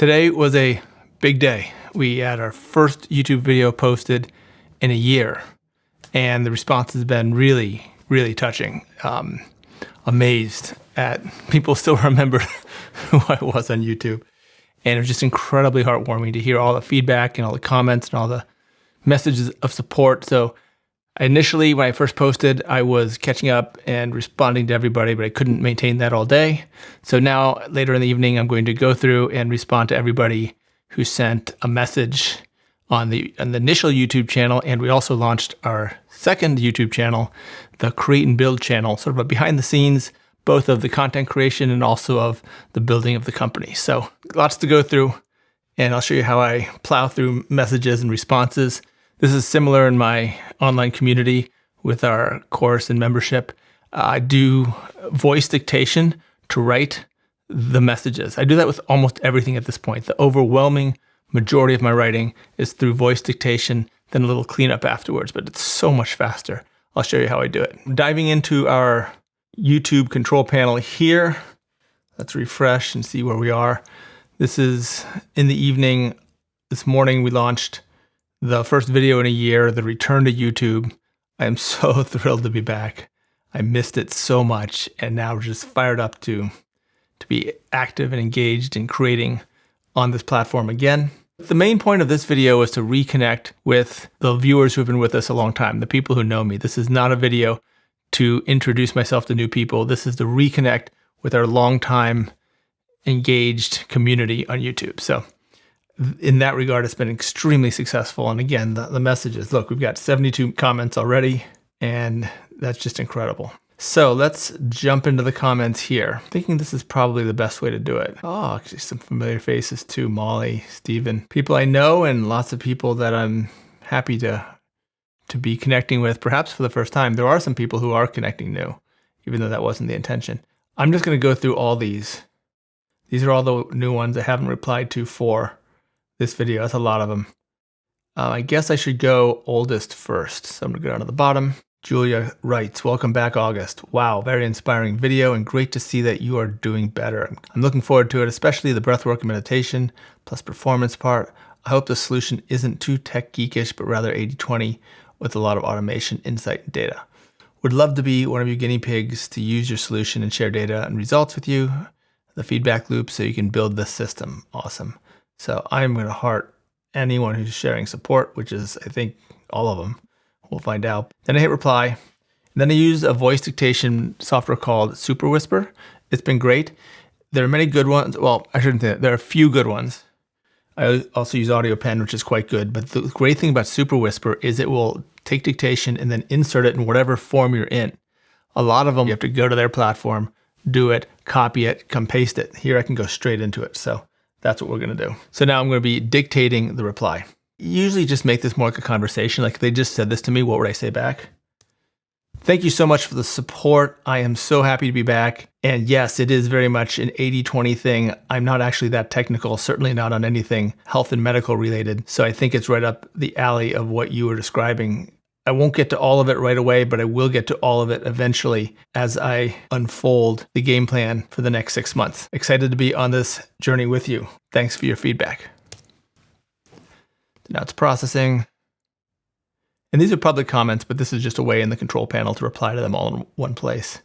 Today was a big day. We had our first YouTube video posted in a year, and the response has been really, really touching. Amazed at people still remember who I was on YouTube. And it was just incredibly heartwarming to hear all the feedback and all the comments and all the messages of support. So initially, when I first posted, I was catching up and responding to everybody, but I couldn't maintain that all day. So now, later in the evening, I'm going to go through and respond to everybody who sent a message on the initial YouTube channel. And we also launched our second YouTube channel, the Create and Build channel, sort of a behind the scenes, both of the content creation and also of the building of the company. So lots to go through, and I'll show you how I plow through messages and responses. This is similar in my online community with our course and membership. I do voice dictation to write the messages. I do that with almost everything at this point. The overwhelming majority of my writing is through voice dictation, then a little cleanup afterwards, but it's so much faster. I'll show you how I do it. Diving into our YouTube control panel here. Let's refresh and see where we are. This is in the evening. This morning we launched the first video in a year, the return to YouTube. I am so thrilled to be back. I missed it so much, and now we're just fired up to be active and engaged in creating on this platform again. The main point of this video is to reconnect with the viewers who have been with us a long time, the people who know me. This is not a video to introduce myself to new people. This is to reconnect with our longtime engaged community on YouTube. So in that regard, it's been extremely successful. And again, the messages, look, we've got 72 comments already, and that's just incredible. So let's jump into the comments here. Thinking this is probably the best way to do it. Oh, actually some familiar faces too. Molly, Steven, people I know, and lots of people that I'm happy to be connecting with, perhaps for the first time. There are some people who are connecting new, even though that wasn't the intention. I'm just going to go through all these. These are all the new ones I haven't replied to for this video. That's a lot of them. I guess I should go oldest first. So I'm going to go down to the bottom. Julia writes, welcome back, August. Wow, very inspiring video and great to see that you are doing better. I'm looking forward to it, especially the breathwork and meditation plus performance part. I hope the solution isn't too tech geekish, but rather 80-20 with a lot of automation, insight, and data. Would love to be one of your guinea pigs to use your solution and share data and results with you, the feedback loop, so you can build this system. Awesome. So I'm going to heart anyone who's sharing support, which is, I think, all of them. We'll find out. Then I hit reply. And then I use a voice dictation software called Super Whisper. It's been great. There are many good ones. Well, I shouldn't say that. There are a few good ones. I also use Audio Pen, which is quite good. But the great thing about Super Whisper is it will take dictation and then insert it in whatever form you're in. A lot of them, you have to go to their platform, do it, copy it, come paste it. Here I can go straight into it. So that's what we're going to do. So now I'm going to be dictating the reply. Usually just make this more like a conversation. Like if they just said this to me, what would I say back? Thank you so much for the support. I am so happy to be back. And yes, it is very much an 80-20 thing. I'm not actually that technical, certainly not on anything health and medical related. So I think it's right up the alley of what you were describing. I won't get to all of it right away, but I will get to all of it eventually as I unfold the game plan for the next 6 months. Excited to be on this journey with you. Thanks for your feedback. Now it's processing. And these are public comments, but this is just a way in the control panel to reply to them all in one place.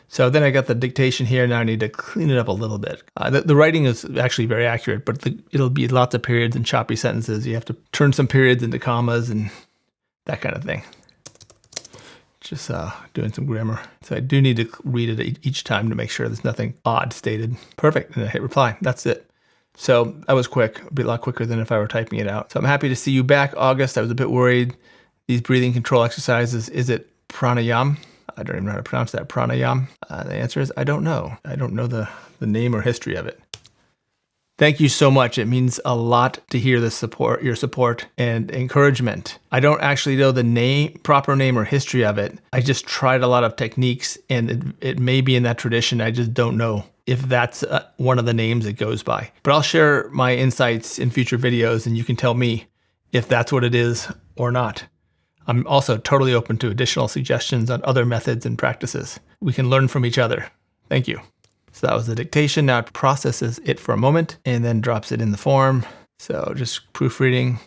So then I got the dictation here. Now I need to clean it up a little bit. The writing is actually very accurate, but it'll be lots of periods and choppy sentences. You have to turn some periods into commas and that kind of thing. Just doing some grammar. So I do need to read it each time to make sure there's nothing odd stated. Perfect, and I hit reply. That's it. So that was quick, a lot quicker than if I were typing it out. So I'm happy to see you back, August. I was a bit worried. These breathing control exercises, is it pranayam? I don't even know how to pronounce that, pranayam. The answer is, I don't know. I don't know the name or history of it. Thank you so much. It means a lot to hear the support, your support and encouragement. I don't actually know the proper name or history of it. I just tried a lot of techniques, and it may be in that tradition. I just don't know if that's one of the names it goes by. But I'll share my insights in future videos, and you can tell me if that's what it is or not. I'm also totally open to additional suggestions on other methods and practices. We can learn from each other. Thank you. So that was the dictation. Now it processes it for a moment and then drops it in the form. So just proofreading,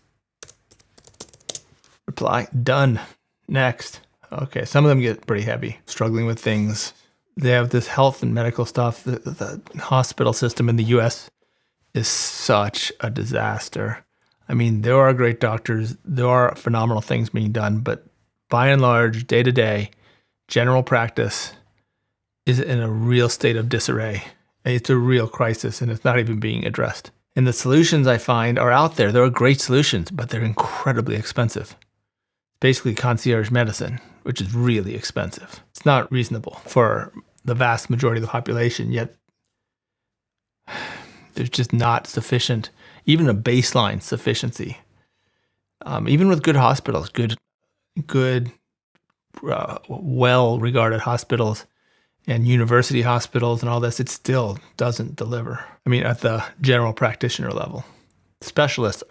reply, done, next. Okay, some of them get pretty heavy, struggling with things. They have this health and medical stuff. The hospital system in the US is such a disaster. I mean, there are great doctors, there are phenomenal things being done, but by and large, day to day, general practice is in a real state of disarray. It's a real crisis, and it's not even being addressed. And the solutions I find are out there. There are great solutions, but they're incredibly expensive. Basically concierge medicine, which is really expensive. It's not reasonable for the vast majority of the population, yet there's just not sufficient, even a baseline sufficiency. Even with good hospitals, good, well-regarded hospitals and university hospitals and all this, it still doesn't deliver. I mean, at the general practitioner level. Specialists,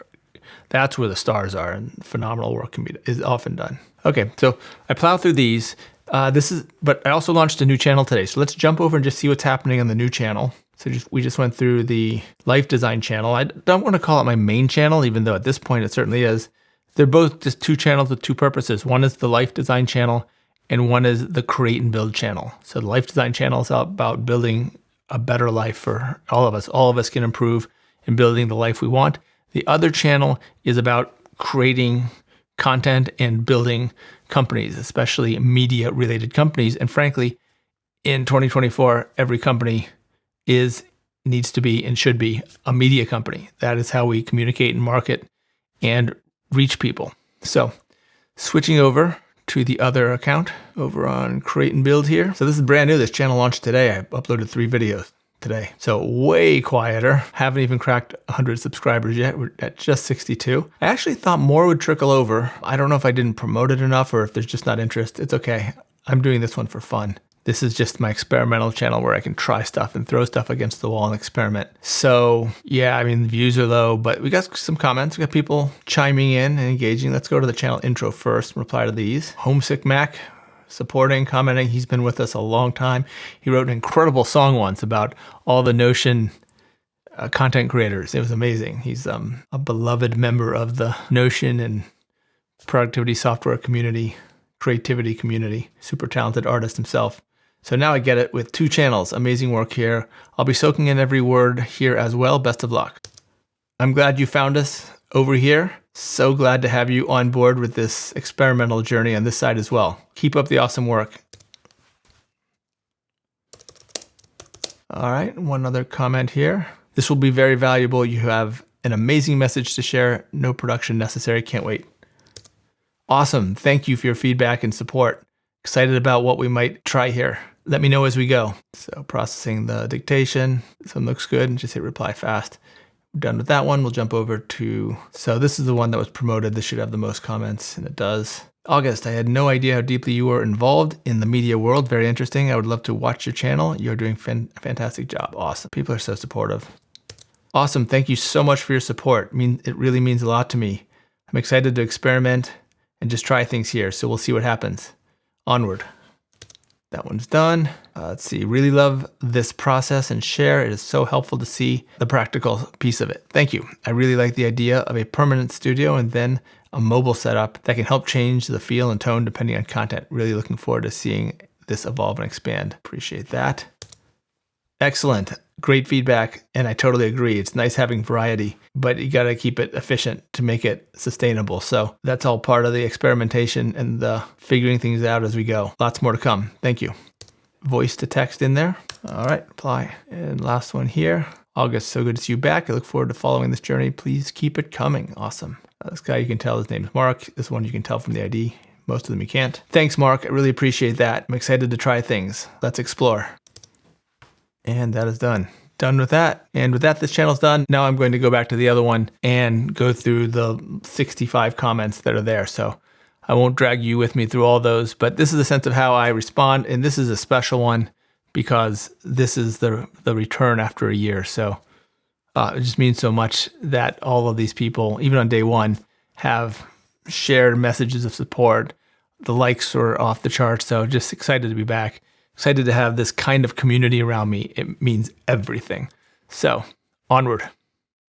that's where the stars are, and phenomenal work is often done. Okay, so I plow through these. But I also launched a new channel today. So let's jump over and just see what's happening on the new channel. So we just went through the life design channel. I don't want to call it my main channel, even though at this point it certainly is. They're both just two channels with two purposes. One is the life design channel, and one is the create and build channel. So the life design channel is about building a better life for all of us. All of us can improve in building the life we want. The other channel is about creating content and building companies, especially media-related companies. And frankly, in 2024, every company needs to be and should be a media company. That is how we communicate and market and reach people. So switching over to the other account over on Create and Build here. So this is brand new. This channel launched today. I uploaded 3 videos today. So way quieter. Haven't even cracked 100 subscribers yet. We're at just 62. I actually thought more would trickle over. I don't know if I didn't promote it enough or if there's just not interest. It's okay. I'm doing this one for fun. This is just my experimental channel where I can try stuff and throw stuff against the wall and experiment. So yeah, I mean, the views are low, but we got some comments. We got people chiming in and engaging. Let's go to the channel intro first and reply to these. Homesick Mac, supporting, commenting. He's been with us a long time. He wrote an incredible song once about all the Notion content creators. It was amazing. He's a beloved member of the Notion and productivity software community, creativity community, super talented artist himself. So now I get it with 2 channels. Amazing work here. I'll be soaking in every word here as well. Best of luck. I'm glad you found us over here. So glad to have you on board with this experimental journey on this side as well. Keep up the awesome work. All right, one other comment here. This will be very valuable. You have an amazing message to share. No production necessary. Can't wait. Awesome. Thank you for your feedback and support. Excited about what we might try here. Let me know as we go. So processing the dictation. This one looks good. Just hit reply fast. We're done with that one. We'll jump over to, so this is the one that was promoted. This should have the most comments, and it does. August, I had no idea how deeply you were involved in the media world. Very interesting. I would love to watch your channel. You're doing a fantastic job. Awesome. People are so supportive. Awesome. Thank you so much for your support. It really means a lot to me. I'm excited to experiment and just try things here. So we'll see what happens. Onward. That one's done. Let's see. Really love this process and share. It is so helpful to see the practical piece of it. Thank you. I really like the idea of a permanent studio and then a mobile setup that can help change the feel and tone depending on content. Really looking forward to seeing this evolve and expand. Appreciate that. Excellent. Great feedback. And I totally agree. It's nice having variety, but you got to keep it efficient to make it sustainable. So that's all part of the experimentation and the figuring things out as we go. Lots more to come. Thank you. Voice to text in there. All right, reply. And last one here. August, so good to see you back. I look forward to following this journey. Please keep it coming. Awesome. This guy, you can tell his name's Mark. This one you can tell from the ID. Most of them you can't. Thanks, Mark. I really appreciate that. I'm excited to try things. Let's explore. And that is done. Done with that. And with that, this channel's done. Now I'm going to go back to the other one and go through the 65 comments that are there. So I won't drag you with me through all those, but this is a sense of how I respond. And this is a special one because this is the return after a year. So it just means so much that all of these people, even on day one, have shared messages of support. The likes were off the charts. So just excited to be back. Excited to have this kind of community around me. It means everything. So, onward.